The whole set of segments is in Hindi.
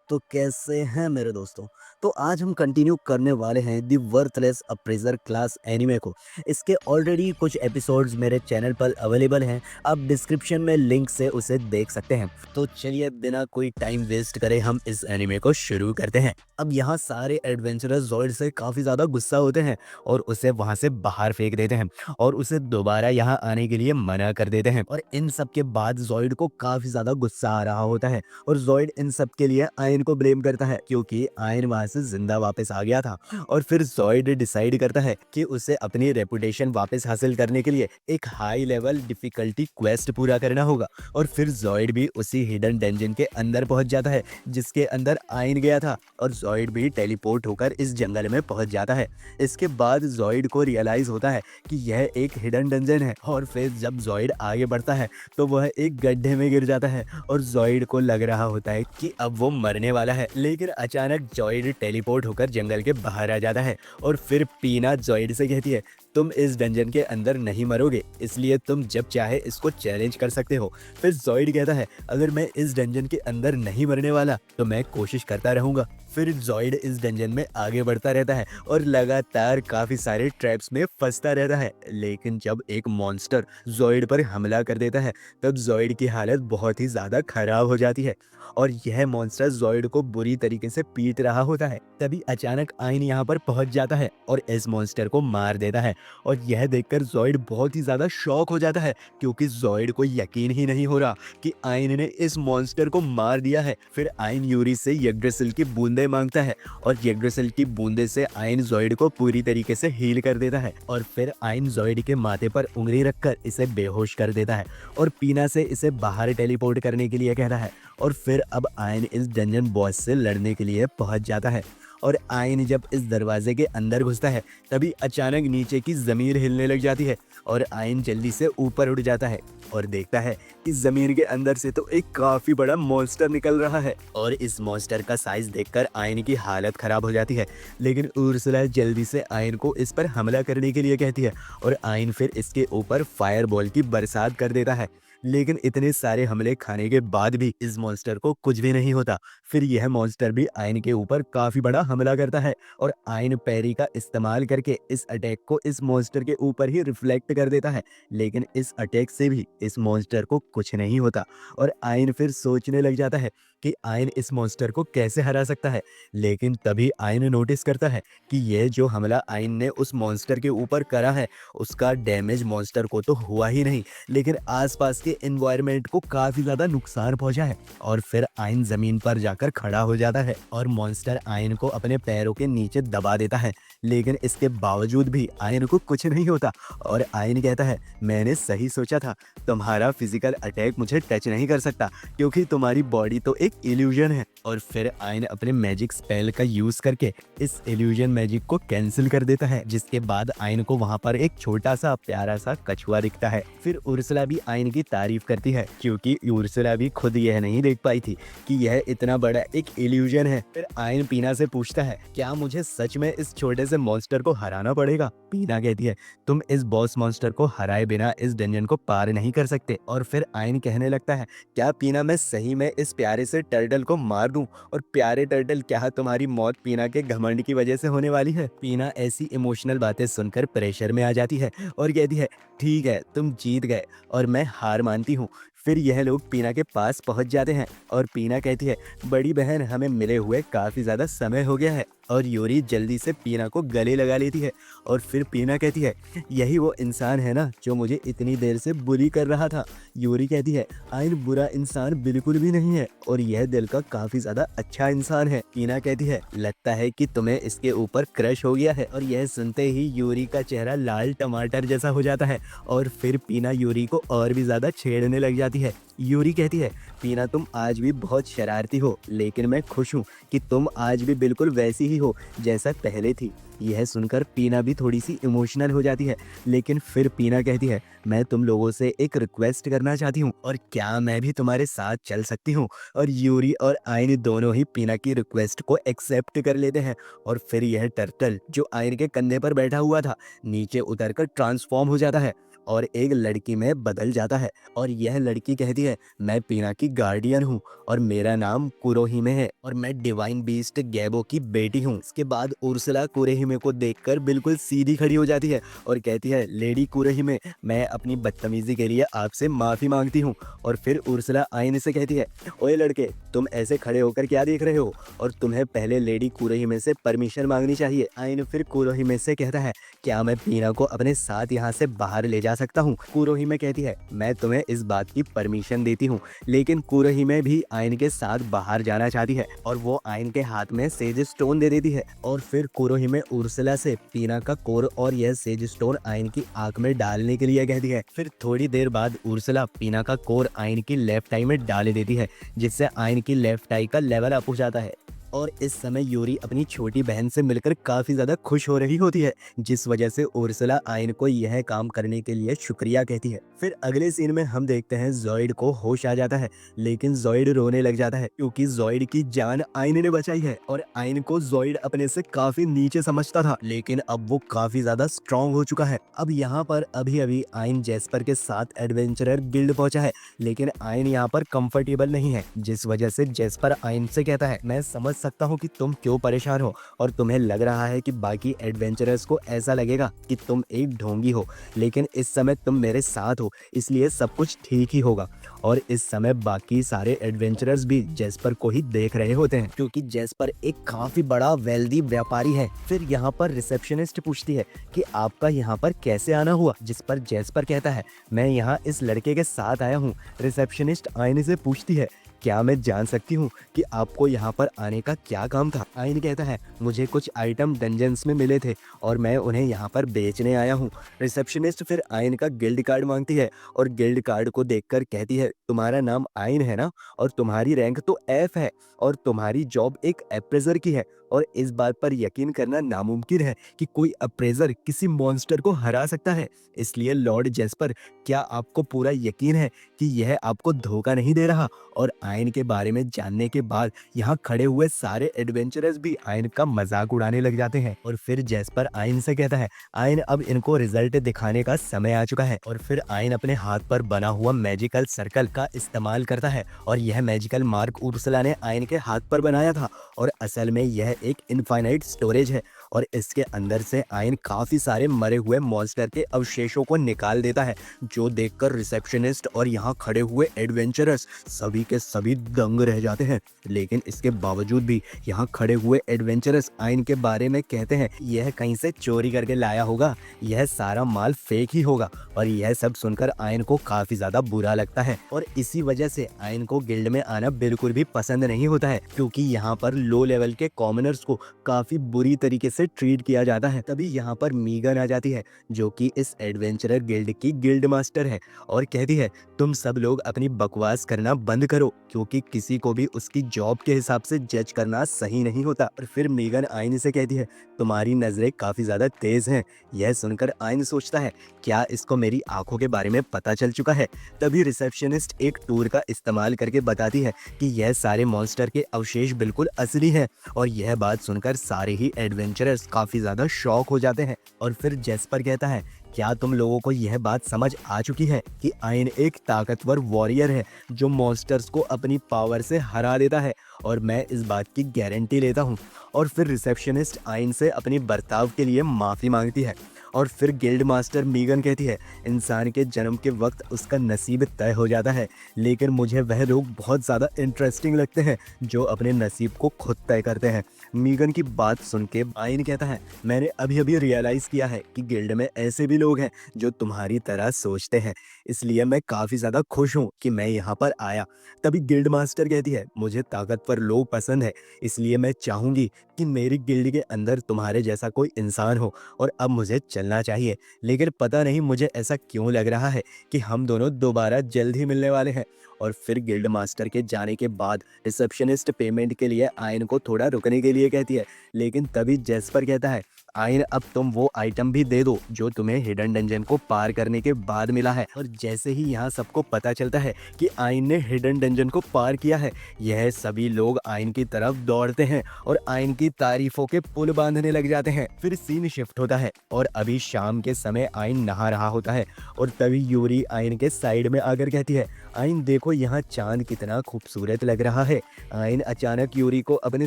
तो कैसे हैं मेरे दोस्तों? तो आज हम कंटिन्यू करने वाले हैं दी वर्थलेस अप्रेज़र क्लास एनीमे को। इसके ऑलरेडी कुछ एपिसोड्स मेरे चैनल पर अवेलेबल हैं, आप डिस्क्रिप्शन में लिंक से उसे देख सकते हैं। तो चलिए बिना कोई टाइम वेस्ट करे हम इस एनीमे को शुरू करते हैं। अब यहाँ सारे एडवेंचरर्स ज़ॉइड से काफ़ी ज़्यादा गुस्सा होते हैं और उसे वहाँ से बाहर फेंक देते हैं और उसे दोबारा यहाँ आने के लिए मना कर देते हैं और इन सब के बाद ज़ॉइड को काफ़ी ज़्यादा गुस्सा आ रहा होता है और ज़ॉइड इन सब के लिए आयन को ब्लेम करता है क्योंकि आयन वहां से जिंदा वापस आ गया था। और फिर ज़ॉइड डिसाइड करता है कि उसे अपनी रेपुटेशन वापस हासिल करने के लिए एक हाई लेवल डिफिकल्टी क्वेस्ट पूरा करना होगा। और फिर ज़ॉइड भी उसी हिडन डंजन के अंदर पहुंच जाता है जिसके अंदर आयन गया था और ज़ॉइड भी टेलीपोर्ट होकर इस जंगल में पहुंच जाता है। इसके बाद ज़ॉइड को रियलाइज होता है कि यह एक हिडन डंजन है और फिर जब ज़ॉइड आगे बढ़ता है तो वह एक गड्ढे में गिर जाता है और ज़ॉइड को लग रहा होता है कि अब वो मरने वाला है। लेकिन अचानक ज़ॉइड टेलीपोर्ट होकर जंगल के बाहर आ जाता है और फिर पीना ज़ॉइड से कहती है तुम इस डंजन के अंदर नहीं मरोगे, इसलिए तुम जब चाहे इसको चैलेंज कर सकते हो। फिर ज़ॉइड कहता है अगर मैं इस डंजन के अंदर नहीं मरने वाला तो मैं कोशिश करता रहूंगा। फिर ज़ॉइड इस डंजन में आगे बढ़ता रहता है और लगातार काफ़ी सारे ट्रैप्स में फंसता रहता है। लेकिन जब एक मॉन्स्टर ज़ॉइड पर हमला कर देता है तब ज़ॉइड की हालत बहुत ही ज़्यादा खराब हो जाती है और यह मॉन्स्टर ज़ॉइड को बुरी तरीके से पीट रहा होता है। तभी अचानक आइन यहाँ पर पहुंच जाता है और इस मॉन्स्टर को मार देता है और यह देखकर ज़ॉइड बहुत ही ज़्यादा शॉक हो जाता है क्योंकि ज़ॉइड को यकीन ही नहीं हो रहा कि आइन ने इस मॉन्स्टर को मार दिया है। फिर आइन यूरी से यग्ड्रासिल की बूंदें मांगता है और यग्ड्रासिल की बूंदे से आइन ज़ॉइड को पूरी तरीके से हील कर देता है और फिर आइन ज़ॉइड के माथे पर उंगली रखकर इसे बेहोश कर देता है और पीना से इसे बाहर टेलीपोर्ट करने के लिए कहता है। और फिर अब आयन इस डंजन बॉस से लड़ने के लिए पहुंच जाता है और आयन जब इस दरवाजे के अंदर घुसता है तभी अचानक नीचे की जमीन हिलने लग जाती है और आयन जल्दी से ऊपर उठ जाता है और देखता है कि जमीन के अंदर से तो एक काफी बड़ा मॉन्स्टर निकल रहा है और इस मॉन्स्टर का साइज देखकर आयन की हालत खराब हो जाती है। लेकिन उर्सुला जल्दी से आयन को इस पर हमला करने के लिए कहती है और आयन फिर इसके ऊपर फायर बॉल की बरसात कर देता है। लेकिन इतने सारे हमले खाने के बाद भी इस मॉन्स्टर को कुछ भी नहीं होता। फिर यह मॉन्स्टर भी आयन के ऊपर काफी बड़ा हमला करता है और आयन पैरी का इस्तेमाल करके इस अटैक को इस मॉन्स्टर के ऊपर ही रिफ्लेक्ट कर देता है। लेकिन इस अटैक से भी इस मॉन्स्टर को कुछ नहीं होता और आयन फिर सोचने लग जाता है कि आयन इस मॉन्स्टर को कैसे हरा सकता है। लेकिन तभी आयन नोटिस करता है कि यह जो हमला आयन ने उस मॉन्स्टर के ऊपर करा है उसका डैमेज मॉन्स्टर को तो हुआ ही नहीं, लेकिन आसपास के एनवायरनमेंट को काफी ज्यादा नुकसान पहुंचा है। और फिर आयन जमीन पर जाकर खड़ा हो जाता है और मॉन्स्टर आयन को अपने पैरों के नीचे दबा देता है। लेकिन इसके बावजूद भी आयन को कुछ नहीं होता और आयन कहता है मैंने सही सोचा था, तुम्हारा फिजिकल अटैक मुझे टच नहीं कर सकता क्योंकि तुम्हारी बॉडी तो एक इल्यूजन है। और फिर आयन अपने मैजिक स्पेल का यूज करके इस इल्यूजन मैजिक को कैंसिल कर देता है, जिसके बाद आयन को वहां पर एक छोटा सा प्यारा सा कछुआ दिखता है। फिर उर्सुला भी आयन की तारीफ करती है क्योंकि उर्सुला भी खुद यह नहीं देख पाई थी कि यह इतना बड़ा एक इल्यूजन है। फिर आयन पीना से पूछता है क्या मुझे सच में इस छोटे से मॉन्स्टर को हराना पड़ेगा? पीना कहती है तुम इस बॉस मॉन्स्टर को हराए बिना इस डंजन को पार नहीं कर सकते। और फिर आयन कहने लगता है क्या पीना मैं सही में इस प्यारे से टर्टल को मार दूं? और प्यारे टर्टल क्या तुम्हारी मौत पीना के घमंड की वजह से होने वाली है? पीना ऐसी इमोशनल बातें सुनकर प्रेशर में आ जाती है और कहती है ठीक है तुम जीत गए और मैं हार मानती हूँ। फिर यह लोग पीना के पास पहुंच जाते हैं और पीना कहती है बड़ी बहन हमें मिले हुए काफी ज्यादा समय हो गया है। और यूरी जल्दी से पीना को गले लगा लेती है और फिर पीना कहती है यही वो इंसान है ना जो मुझे इतनी देर से बुली कर रहा था। यूरी कहती है आयन बुरा इंसान बिल्कुल भी नहीं है और यह दिल का काफी ज्यादा अच्छा इंसान है। पीना कहती है लगता है कि तुम्हें इसके ऊपर क्रश हो गया है। और यह सुनते ही यूरी का चेहरा लाल टमाटर जैसा हो जाता है और फिर पीना यूरी को और भी ज्यादा छेड़ने लग जाती है। यूरी कहती है पीना तुम आज भी बहुत शरारती हो, लेकिन मैं खुश हूँ कि तुम आज भी बिल्कुल वैसी ही हो जैसा पहले थी। यह सुनकर पीना भी थोड़ी सी इमोशनल हो जाती है, लेकिन फिर पीना कहती है मैं तुम लोगों से एक रिक्वेस्ट करना चाहती हूँ और क्या मैं भी तुम्हारे साथ चल सकती हूँ? और यूरी और आयन दोनों ही पीना की रिक्वेस्ट को एक्सेप्ट कर लेते हैं और फिर यह टर्टल जो आयन के कंधे पर बैठा हुआ था नीचे उतरकर ट्रांसफॉर्म हो जाता है और एक लड़की में बदल जाता है। और यह लड़की कहती है, मैं पीना की गार्डियन हूँ और मेरा नाम कुरोहिमे है और मैं डिवाइन बीस्ट गैबो की बेटी हूँ। इसके बाद उर्सला कुरोहिमे को देखकर बिल्कुल सीधी खड़ी हो जाती है और कहती है, लेडी कुरोहिमे, मैं अपनी बदतमीजी के लिए आपसे माफी मांगती हूँ। और फिर उर्सला आईने से कहती है, ओए लड़के, तुम ऐसे खड़े होकर क्या देख रहे हो, और तुम्हें पहले लेडी कुरोहिमे से परमिशन मांगनी चाहिए। आइन फिर कुरोहिमे से कहता है, क्या मैं पीना को अपने साथ यहाँ से बाहर ले जा सकता हूँ। कुरोहिमे कहती है, मैं तुम्हें इस बात की परमिशन देती हूँ। लेकिन कुरोहिमे भी आइन के साथ बाहर जाना चाहती है और वो आइन के हाथ में सेज स्टोन दे देती है। और फिर कुरोहिमे उर्सला से पीना का कोर और यह सेज स्टोन आइन की आंख में डालने के लिए कहती है। फिर थोड़ी देर बाद उर्सला पीना का कोर आइन की लेफ्ट आई में डाल देती है, जिससे आइन की लेफ्ट आई का लेवल अप हो जाता है। और इस समय यूरी अपनी छोटी बहन से मिलकर काफी ज्यादा खुश हो रही होती है, जिस वजह से उर्सला आइन को यह काम करने के लिए शुक्रिया कहती है। फिर अगले सीन में हम देखते हैं जॉइड को होश आ जाता है, लेकिन जॉइड रोने लग जाता है क्योंकि जॉइड की जान आइन ने बचाई है। और आइन को जॉइड अपने से काफी नीचे समझता था, लेकिन अब वो काफी ज्यादा स्ट्रांग हो चुका है। अब यहाँ पर अभी अभी आइन जेस्पर के साथ एडवेंचरर गिल्ड पहुंचा है, लेकिन आइन यहाँ पर कंफर्टेबल नहीं है, जिस वजह से जेस्पर आइन से कहता है, मैं समझ सकता हूँ कि तुम क्यों परेशान हो और तुम्हें लग रहा है कि बाकी एडवेंचरर्स को ऐसा लगेगा कि तुम एक ढोंगी हो, लेकिन इस समय तुम मेरे साथ हो, इसलिए सब कुछ ठीक ही होगा। और इस समय बाकी सारे एडवेंचरर्स भी जेस्पर को ही देख रहे होते हैं, क्योंकि जेस्पर एक काफी बड़ा वेल्दी व्यापारी है। फिर यहाँ पर रिसेप्शनिस्ट पूछती है कि आपका यहाँ पर कैसे आना हुआ, जिस पर जेस्पर कहता है, मैं यहाँ इस लड़के के साथ आया हूँ। रिसेप्शनिस्ट आईने से पूछती है, क्या मैं जान सकती हूँ कि आपको यहाँ पर आने का क्या काम था। आइन कहता है, मुझे कुछ आइटम डंजन्स में मिले थे और मैं उन्हें यहाँ पर बेचने आया हूँ। रिसेप्शनिस्ट फिर आइन का गिल्ड कार्ड मांगती है और गिल्ड कार्ड को देखकर कहती है, तुम्हारा नाम आइन है ना, और तुम्हारी रैंक तो एफ है और तुम्हारी जॉब एक अप्रेजर की है। और इस बात पर यकीन करना नामुमकिन है कि कोई अप्रेजर किसी मॉन्स्टर को हरा सकता है। इसलिए लॉर्ड जेस्पर, क्या आपको पूरा यकीन है कि यह आपको धोखा नहीं दे रहा। और आयन के बारे में जानने के बाद यहाँ खड़े हुए सारे एडवेंचरर्स भी आयन का मजाक उड़ाने लग जाते हैं। और फिर जेस्पर आयन से कहता है, आयन अब इनको रिजल्ट दिखाने का समय आ चुका है। और फिर आयन अपने हाथ पर बना हुआ मैजिकल सर्कल का इस्तेमाल करता है और यह मैजिकल मार्क उर्सला ने आयन के हाथ पर बनाया था, और असल में यह एक इनफाइनाइट स्टोरेज है और इसके अंदर से आयन काफी सारे मरे हुए मॉन्स्टर के अवशेषों को निकाल देता है, जो देखकर रिसेप्शनिस्ट और यहाँ खड़े हुए एडवेंचरर्स सभी के सभी दंग रह जाते हैं। लेकिन इसके बावजूद भी यहाँ खड़े हुए एडवेंचरर्स आयन के बारे में कहते हैं, यह कहीं से चोरी करके लाया होगा, यह सारा माल फेक ही होगा। और यह सब सुनकर आयन को काफी ज्यादा बुरा लगता है और इसी वजह से आयन को गिल्ड में आना बिल्कुल भी पसंद नहीं होता है, क्योंकि यहाँ पर लो लेवल के कॉमनर्स को काफी बुरी तरीके से ट्रीट किया जाता है। तभी यहाँ पर मीगन आ जाती है, जो कि इस एडवेंचरर गिल्ड की गिल्ड मास्टर है, और कहती है, तुम सब लोग अपनी बकवास करना बंद करो, क्योंकि किसी को भी उसकी जॉब के हिसाब से जज करना सही नहीं होता। और फिर मीगन आयन से कहती है, तुम्हारी नजरें काफी ज्यादा तेज हैं। यह सुनकर आयन सोचता है, क्या इसको मेरी आंखों के बारे में पता चल चुका है। तभी रिसेप्शनिस्ट एक टूर का इस्तेमाल करके बताती है कि यह सारे मॉन्स्टर के अवशेष बिल्कुल असली हैं। और यह बात सुनकर सारे ही एडवेंचरर्स काफी ज्यादा शॉक हो जाते हैं। और फिर जेस्पर कहता है, क्या तुम लोगों को यह बात समझ आ चुकी है कि आयन एक ताकतवर वॉरियर है जो मॉन्स्टर्स को अपनी पावर से हरा देता है, और मैं इस बात की गारंटी लेता हूँ। और फिर रिसेप्शनिस्ट आयन से अपनी बर्ताव के लिए माफी मांगती है। और फिर गिल्ड मास्टर मीगन कहती है, इंसान के जन्म के वक्त उसका नसीब तय हो जाता है, लेकिन मुझे वह लोग बहुत ज़्यादा इंटरेस्टिंग लगते हैं जो अपने नसीब को खुद तय करते हैं। मीगन की बात सुन के आयन कहता है, मैंने अभी अभी रियलाइज़ किया है कि गिल्ड में ऐसे भी लोग हैं जो तुम्हारी तरह सोचते हैं, इसलिए मैं काफ़ी ज़्यादा खुश हूँ कि मैं यहाँ पर आया। तभी गिल्ड मास्टर कहती है, मुझे ताकतवर लोग पसंद है, इसलिए मैं चाहूँगी कि मेरी गिल्ड के अंदर तुम्हारे जैसा कोई इंसान हो, और अब मुझे चलना चाहिए। लेकिन पता नहीं मुझे ऐसा क्यों लग रहा है कि हम दोनों दोबारा जल्द ही मिलने वाले हैं। और फिर गिल्ड मास्टर के जाने के बाद रिसेप्शनिस्ट पेमेंट के लिए आयन को थोड़ा रुकने के लिए कहती है, लेकिन तभी जेस्पर कहता है, आइन अब तुम वो आइटम भी दे दो जो तुम्हें हिडन डंजन को पार करने के बाद मिला है। और जैसे ही यहाँ सबको पता चलता है कि आइन ने हिडन डंजन को पार किया है, यह सभी लोग आइन की तरफ दौड़ते हैं और आइन की तारीफों के पुल बांधने लग जाते हैं। फिर सीन शिफ्ट होता है और अभी शाम के समय आइन नहा रहा होता है और तभी यूरी आइन के साइड में आकर कहती है, आइन देखो यहाँ चांद कितना खूबसूरत लग रहा है। आइन अचानक यूरी को अपने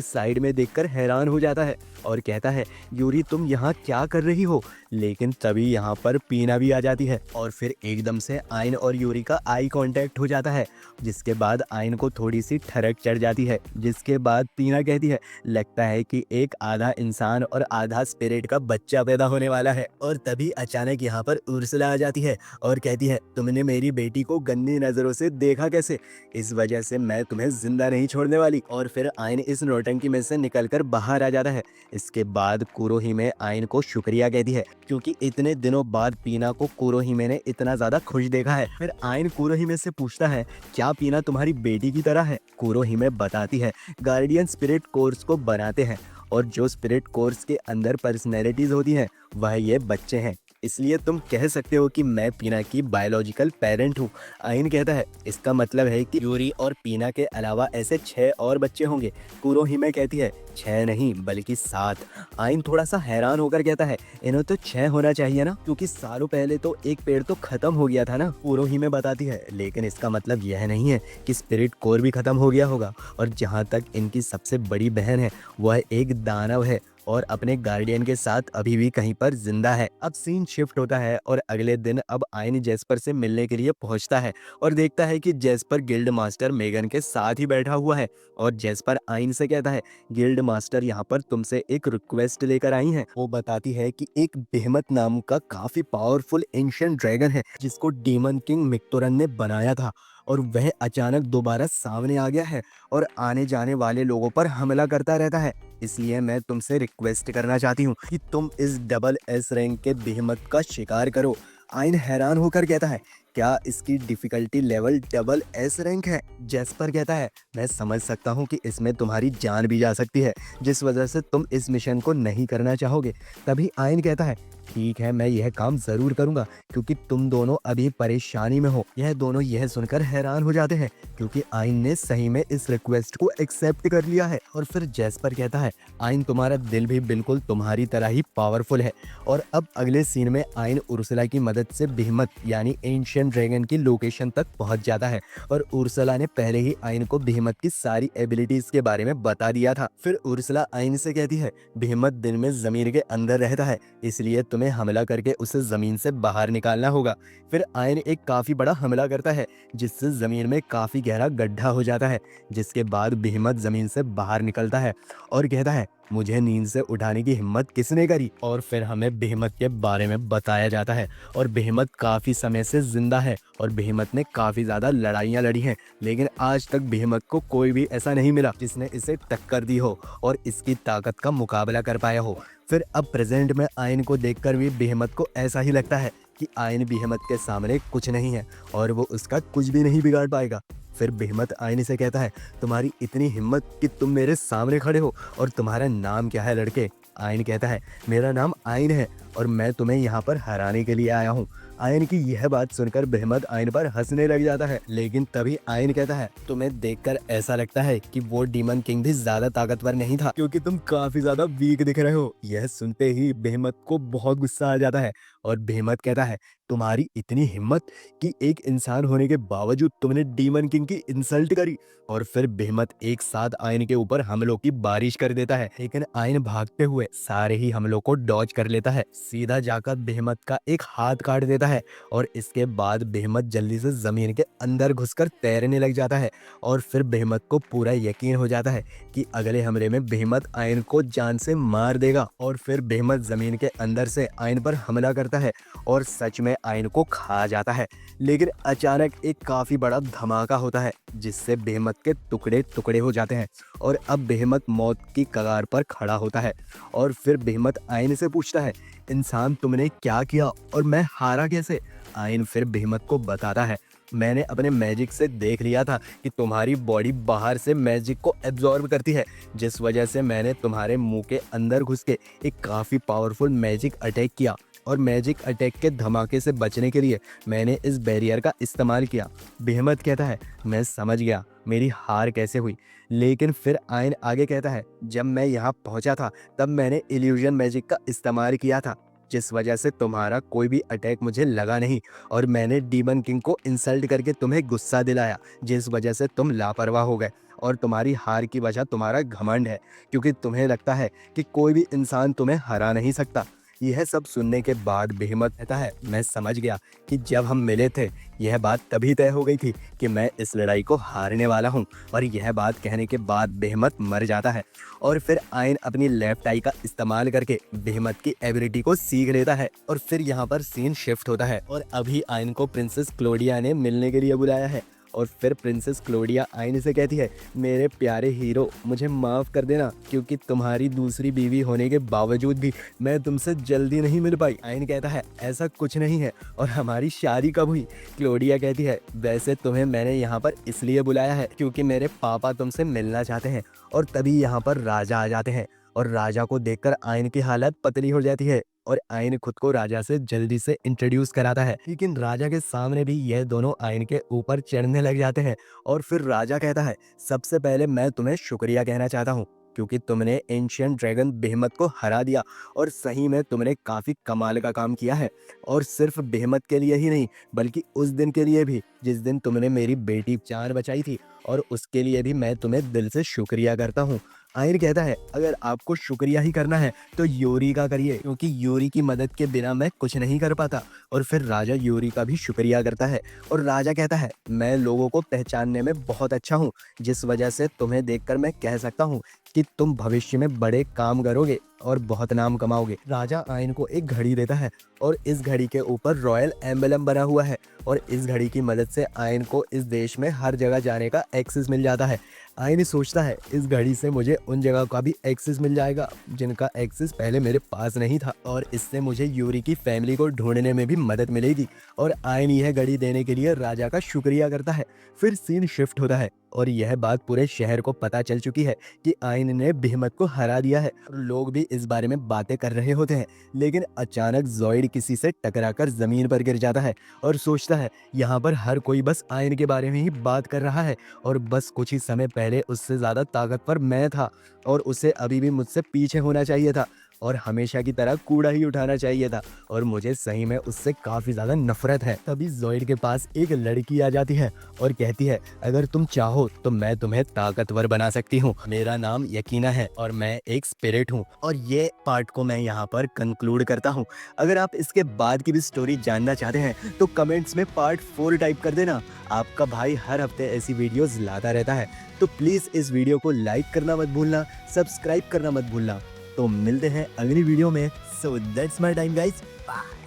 साइड में देखकर हैरान हो जाता है और कहता है, यूरी तुम यहाँ क्या कर रही हो? लेकिन तभी यहाँ पर पीना भी आ जाती है और फिर एकदम से आइन और यूरी का आई कांटेक्ट हो जाता है, जिसके बाद आइन को थोड़ी सी ठरक चढ़ जाती है। जिसके बाद पीना कहती है, लगता है कि एक आधा इंसान और आधा स्पिरिट का बच्चा पैदा होने वाला है। और तभी अचानक यहाँ पर उर्सला आ जाती है और कहती है, तुमने मेरी बेटी को गंदी नजरों से देखा कैसे? इस वजह से मैं तुम्हें जिंदा नहीं छोड़ने वाली। और फिर आइन इस नौटंकी में से निकलकर बाहर आ जाता है। इसके बाद कुरोहिमे आइन को शुक्रिया कहती है क्योंकि इतने दिनों बाद पीना को कुरोहिमे ने इतना ज्यादा खुश देखा है। फिर आइन कुरोहिमे से पूछता है, क्या पीना तुम्हारी बेटी की तरह है? कुरोहिमे बताती है, गार्डियन स्पिरिट कोर्स को बनाते हैं और जो स्पिरिट कोर्स के अंदर पर्सनैलिटीज होती हैं वह ये बच्चे हैं, इसलिए तुम कह सकते हो कि मैं पीना की बायोलॉजिकल पेरेंट हूँ। आइन कहता है, इसका मतलब है कि यूरी और पीना के अलावा ऐसे 6 और बच्चे होंगे। कुरोहिमे कहती है, 6 नहीं बल्कि 7। आइन थोड़ा सा हैरान होकर कहता है, इन्हें तो 6 होना चाहिए ना, क्योंकि सालों पहले तो एक पेड़ तो खत्म हो गया था ना। कुरोहिमे बताती है, लेकिन इसका मतलब यह नहीं है कि स्पिरिट कोर भी खत्म हो गया होगा। और जहाँ तक इनकी सबसे बड़ी बहन है वह एक दानव है और अपने गार्डियन के साथ अभी भी कहीं पर जिंदा है। अब सीन शिफ्ट होता है और अगले दिन अब आइन जेस्पर से मिलने के लिए पहुंचता है और देखता है कि जेस्पर गिल्ड मास्टर मेगन के साथ ही बैठा हुआ है। और जेस्पर आइन से कहता है, गिल्ड मास्टर यहाँ पर तुमसे एक रिक्वेस्ट लेकर आई हैं। वो बताती है कि एक बेहमत नाम का काफी पावरफुल एंशिएंट ड्रैगन है जिसको डीमन किंग मिक्तोरन ने बनाया था और वह अचानक दोबारा सामने आ गया है और आने जाने वाले लोगों पर हमला करता रहता है। इसलिए मैं तुमसे रिक्वेस्ट करना चाहती हूँ कि तुम इस डबल एस रैंक के बेहमत का शिकार करो। आइन हैरान होकर कहता है, क्या इसकी difficulty level double S rank है? जेस्पर कहता है, मैं समझ सकता हूँ कि इसमें तुम्हारी जान भी जा सकती है, जिस वजह से तुम इस मिशन को नहीं करना चाहोगे। तभी आइन कहता है, ठीक है मैं यह काम जरूर करूंगा क्योंकि तुम दोनों अभी परेशानी में हो। यह दोनों यह सुनकर हैरान हो जाते हैं क्योंकि आइन ने सही में इस रिक्वेस्ट को एक्सेप्ट कर लिया है। और फिर जेस्पर कहता है, आइन तुम्हारा दिल भी बिल्कुल तुम्हारी तरह ही पावरफुल है। और अब अगले सीन में आइन उर्सला की मदद से बेहमत यानी एंशिएंट ड्रैगन की लोकेशन तक पहुंच जाता है और उर्सला ने पहले ही आइन को बेहमत की सारी एबिलिटीज के बारे में बता दिया था। फिर उर्सला आइन से कहती है, बेहमत दिन में जमीन के अंदर रहता है, इसलिए तुम्हें हमला करके उसे जमीन से बाहर निकालना होगा। फिर आयन एक काफी बड़ा हमला करता है जिससे जमीन में काफी गहरा गड्ढा हो जाता है, जिसके बाद बेहमत जमीन से बाहर निकलता है और कहता है, मुझे नींद से उठाने की हिम्मत किसने करी? और फिर हमें बेहमत के बारे में बताया जाता है और बेहमत काफी समय से जिंदा है और बेहमत ने काफी ज्यादा लड़ाइयां लड़ी हैं, लेकिन आज तक बेहमत को कोई भी ऐसा नहीं मिला जिसने इसे टक्कर दी हो और इसकी ताकत का मुकाबला कर पाया हो। फिर अब प्रेजेंट में आयन को देखकर भी बेहमत को ऐसा ही लगता है कि आयन बेहमत के सामने कुछ नहीं है और वो उसका कुछ भी नहीं बिगाड़ पाएगा। फिर बेहमत आयन से कहता है, तुम्हारी इतनी हिम्मत कि तुम मेरे सामने खड़े हो, और तुम्हारा नाम क्या है लड़के? आयन कहता है, मेरा नाम आयन है और मैं तुम्हें यहाँ पर हराने के लिए आया हूँ। आयन की यह बात सुनकर बेहमत आयन पर हंसने लग जाता है, लेकिन तभी आयन कहता है, तुम्हें देखकर ऐसा लगता है कि वो डीमन किंग भी ज्यादा ताकतवर नहीं था क्योंकि तुम काफी ज्यादा वीक दिख रहे हो। यह सुनते ही बेहमत को बहुत गुस्सा आ जाता है और बेहमत कहता है, तुम्हारी इतनी हिम्मत कि एक इंसान होने के बावजूद तुमने डीमन किंग की इंसल्ट करी। और फिर बेहमत एक साथ आयन के ऊपर हमलों की बारिश कर देता है, लेकिन आयन भागते हुए सारे ही हमलों को डॉज कर लेता है, सीधा जाकर बेहमत का एक हाथ काट देता है और इसके बाद बेहमत जल्दी से जमीन के अंदर घुसकर तैरने लग जाता है। और फिर बेहमत को पूरा यकीन हो जाता है कि अगले हमले में बेहमत आयन को जान से मार देगा। और फिर बेहमत जमीन के अंदर से आयन पर हमला करता है और सच में आयन को खा जाता है, लेकिन अचानक एक काफी बड़ा धमाका होता है जिससे बेहमत के टुकड़े टुकड़े हो जाते हैं और अब बेहमत मौत की कगार पर खड़ा होता है। और फिर बेहमत आयन से पूछता है, इंसान तुमने क्या किया और मैं हारा कैसे? आयन फिर बेहमत को बताता है, मैंने अपने मैजिक से देख लिया था कि तुम्हारी बॉडी बाहर से मैजिक को एब्जॉर्ब करती है, जिस वजह से मैंने तुम्हारे मुंह के अंदर घुस के एक काफ़ी पावरफुल मैजिक अटैक किया। और मैजिक अटैक के धमाके से बचने के लिए मैंने इस बैरियर का इस्तेमाल किया। बेहमत कहता है, मैं समझ गया मेरी हार कैसे हुई। लेकिन फिर आयन आगे कहता है, जब मैं यहाँ पहुँचा था तब मैंने इल्यूजन मैजिक का इस्तेमाल किया था, जिस वजह से तुम्हारा कोई भी अटैक मुझे लगा नहीं। और मैंने डीमन किंग को इंसल्ट करके तुम्हें गुस्सा दिलाया, जिस वजह से तुम लापरवाह हो गए। और तुम्हारी हार की वजह तुम्हारा घमंड है, क्योंकि तुम्हें लगता है कि कोई भी इंसान तुम्हें हरा नहीं सकता। यह सब सुनने के बाद बेहमत कहता है, मैं समझ गया कि जब हम मिले थे यह बात तभी तय हो गई थी कि मैं इस लड़ाई को हारने वाला हूँ। और यह बात कहने के बाद बेहमत मर जाता है। और फिर आयन अपनी लेफ्ट आई का इस्तेमाल करके बेहमत की एबिलिटी को सीख लेता है। और फिर यहाँ पर सीन शिफ्ट होता है और अभी आयन को प्रिंसेस क्लोडिया ने मिलने के लिए बुलाया है। और फिर प्रिंसेस क्लोडिया आयन से कहती है, मेरे प्यारे हीरो मुझे माफ़ कर देना, क्योंकि तुम्हारी दूसरी बीवी होने के बावजूद भी मैं तुमसे जल्दी नहीं मिल पाई। आयन कहता है, ऐसा कुछ नहीं है, और हमारी शादी कब हुई? क्लोडिया कहती है, वैसे तुम्हें मैंने यहाँ पर इसलिए बुलाया है क्योंकि मेरे पापा तुमसे मिलना चाहते हैं। और तभी यहाँ पर राजा आ जाते हैं और राजा को देखकर आयन की हालत पतली हो जाती है और आयन खुद को राजा से जल्दी से इंट्रोड्यूस कराता है। लेकिन राजा के सामने भी यह दोनों आयन के ऊपर चढ़ने लग जाते हैं। और फिर राजा कहता है, सबसे पहले मैं तुम्हें शुक्रिया कहना चाहता हूँ, क्योंकि तुमने एंशियंट ड्रैगन बेहमत को हरा दिया। और सही में तुमने काफ़ी कमाल का काम किया है। और सिर्फ बेहमत के लिए ही नहीं, बल्कि उस दिन के लिए भी जिस दिन तुमने मेरी बेटी जान बचाई थी, और उसके लिए भी मैं तुम्हें दिल से शुक्रिया करता हूँ। आयन कहता है, अगर आपको शुक्रिया ही करना है तो यूरी का करिए, क्योंकि यूरी की मदद के बिना मैं कुछ नहीं कर पाता। और फिर राजा यूरी का भी शुक्रिया करता है। और राजा कहता है, मैं लोगों को पहचानने में बहुत अच्छा हूँ, जिस वजह से तुम्हें देखकर मैं कह सकता हूँ कि तुम भविष्य में बड़े काम करोगे और बहुत नाम कमाओगे। राजा आयन को एक घड़ी देता है और इस घड़ी के ऊपर रॉयल एम्बलम बना हुआ है। और इस घड़ी की मदद से आयन को इस देश में हर जगह जाने का एक्सेस मिल जाता है। आयन सोचता है, इस घड़ी से मुझे उन जगह का भी एक्सेस मिल जाएगा जिनका एक्सेस पहले मेरे पास नहीं था, और इससे मुझे यूरी की फैमिली को ढूंढने में भी मदद मिलेगी। और आयन यह घड़ी देने के लिए राजा का शुक्रिया करता है। फिर सीन शिफ्ट होता है और यह बात पूरे शहर को पता चल चुकी है कि आयन ने बेहमत को हरा दिया है। और लोग भी इस बारे में बातें कर रहे होते हैं। लेकिन अचानक ज़ॉइड किसी से टकराकर ज़मीन पर गिर जाता है और सोचता है, यहाँ पर हर कोई बस आयन के बारे में ही बात कर रहा है, और बस कुछ ही समय पहले उससे ज़्यादा ताकतवर मैं था, और उसे अभी भी मुझसे पीछे होना चाहिए था और हमेशा की तरह कूड़ा ही उठाना चाहिए था, और मुझे सही में उससे काफ़ी ज़्यादा नफरत है। तभी ज़ॉइड के पास एक लड़की आ जाती है और कहती है, अगर तुम चाहो तो मैं तुम्हें ताकतवर बना सकती हूँ। मेरा नाम यकीना है और मैं एक स्पिरिट हूँ। और ये पार्ट को मैं यहाँ पर कंक्लूड करता हूँ। अगर आप इसके बाद की भी स्टोरी जानना चाहते हैं तो कमेंट्स में पार्ट 4 टाइप कर देना। आपका भाई हर हफ्ते ऐसी वीडियोज़ लाता रहता है, तो प्लीज़ इस वीडियो को लाइक करना मत भूलना, सब्सक्राइब करना मत भूलना। तो मिलते हैं अगली वीडियो में। So that's my time guys, bye.